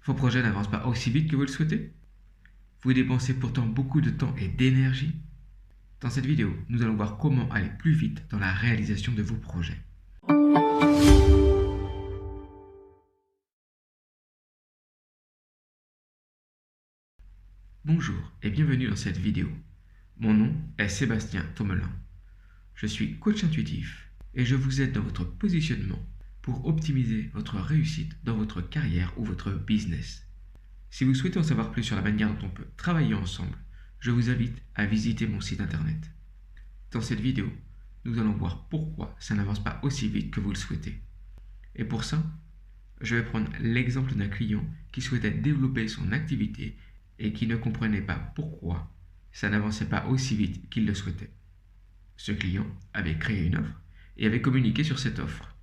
Vos projets n'avancent pas aussi vite que vous le souhaitez? Vous dépensez pourtant beaucoup de temps et d'énergie? Dans cette vidéo, nous allons voir comment aller plus vite dans la réalisation de vos projets. Bonjour et bienvenue dans cette vidéo. Mon nom est Sébastien Tomelin. Je suis coach intuitif et je vous aide dans votre positionnement pour optimiser votre réussite dans votre carrière ou votre business. Si vous souhaitez en savoir plus sur la manière dont on peut travailler ensemble, je vous invite à visiter mon site internet. Dans cette vidéo, nous allons voir pourquoi ça n'avance pas aussi vite que vous le souhaitez. Et pour ça, je vais prendre l'exemple d'un client qui souhaitait développer son activité et qui ne comprenait pas pourquoi ça n'avançait pas aussi vite qu'il le souhaitait. Ce client avait créé une offre et avait communiqué sur cette offre.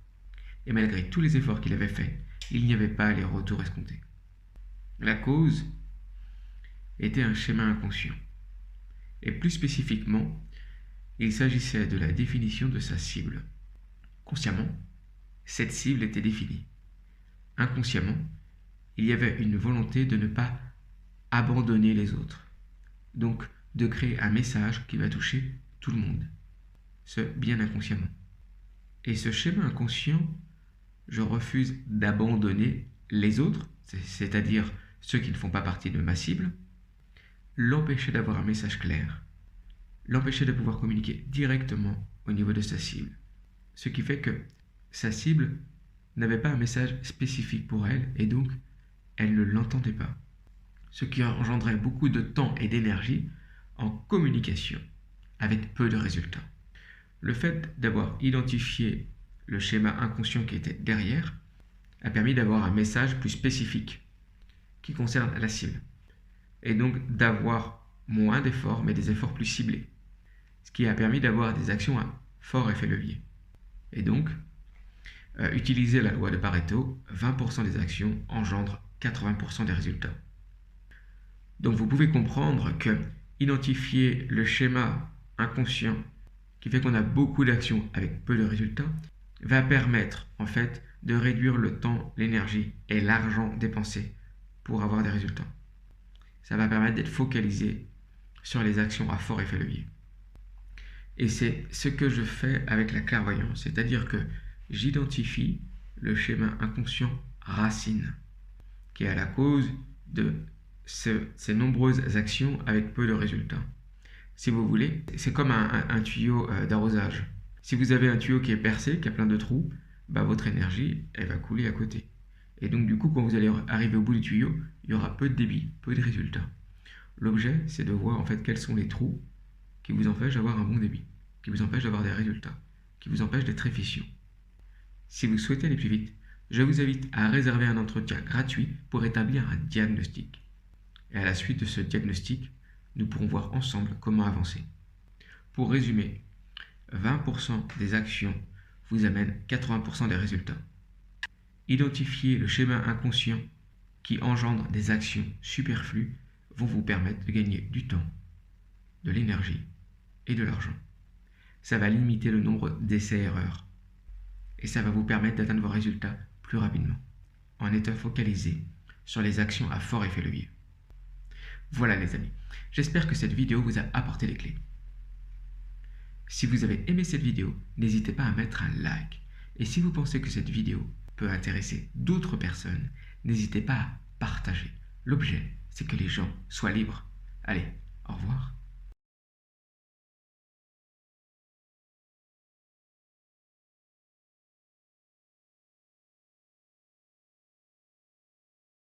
Et malgré tous les efforts qu'il avait faits, il n'y avait pas les retours escomptés. La cause était un schéma inconscient. Et plus spécifiquement, il s'agissait de la définition de sa cible. Consciemment, cette cible était définie. Inconsciemment, il y avait une volonté de ne pas abandonner les autres. Donc, de créer un message qui va toucher tout le monde. Ce bien inconsciemment. Et ce schéma inconscient, je refuse d'abandonner les autres, c'est-à-dire ceux qui ne font pas partie de ma cible, l'empêchait d'avoir un message clair, l'empêchait de pouvoir communiquer directement au niveau de sa cible. Ce qui fait que sa cible n'avait pas un message spécifique pour elle et donc elle ne l'entendait pas. Ce qui engendrait beaucoup de temps et d'énergie en communication avec peu de résultats. Le fait d'avoir identifié le schéma inconscient qui était derrière a permis d'avoir un message plus spécifique qui concerne la cible et donc d'avoir moins d'efforts mais des efforts plus ciblés, ce qui a permis d'avoir des actions à fort effet levier et donc utiliser la loi de Pareto, 20% des actions engendrent 80% des résultats. Donc vous pouvez comprendre que identifier le schéma inconscient qui fait qu'on a beaucoup d'actions avec peu de résultats va permettre en fait de réduire le temps, l'énergie et l'argent dépensés pour avoir des résultats. Ça va permettre d'être focalisé sur les actions à fort effet levier. Et c'est ce que je fais avec la clairvoyance, c'est-à-dire que j'identifie le schéma inconscient racine, qui est à la cause de ces nombreuses actions avec peu de résultats. Si vous voulez, c'est comme un tuyau d'arrosage. Si vous avez un tuyau qui est percé, qui a plein de trous, votre énergie, elle va couler à côté. Et donc du coup, quand vous allez arriver au bout du tuyau, il y aura peu de débit, peu de résultats. L'objet, c'est de voir en fait quels sont les trous qui vous empêchent d'avoir un bon débit, qui vous empêchent d'avoir des résultats, qui vous empêchent d'être efficient. Si vous souhaitez aller plus vite, je vous invite à réserver un entretien gratuit pour établir un diagnostic. Et à la suite de ce diagnostic, nous pourrons voir ensemble comment avancer. Pour résumer, 20% des actions vous amènent 80% des résultats. Identifier le schéma inconscient qui engendre des actions superflues vont vous permettre de gagner du temps, de l'énergie et de l'argent. Ça va limiter le nombre d'essais-erreurs et ça va vous permettre d'atteindre vos résultats plus rapidement en étant focalisé sur les actions à fort effet levier. Voilà les amis, j'espère que cette vidéo vous a apporté les clés. Si vous avez aimé cette vidéo, n'hésitez pas à mettre un like. Et si vous pensez que cette vidéo peut intéresser d'autres personnes, n'hésitez pas à partager. L'objet, c'est que les gens soient libres. Allez, au revoir.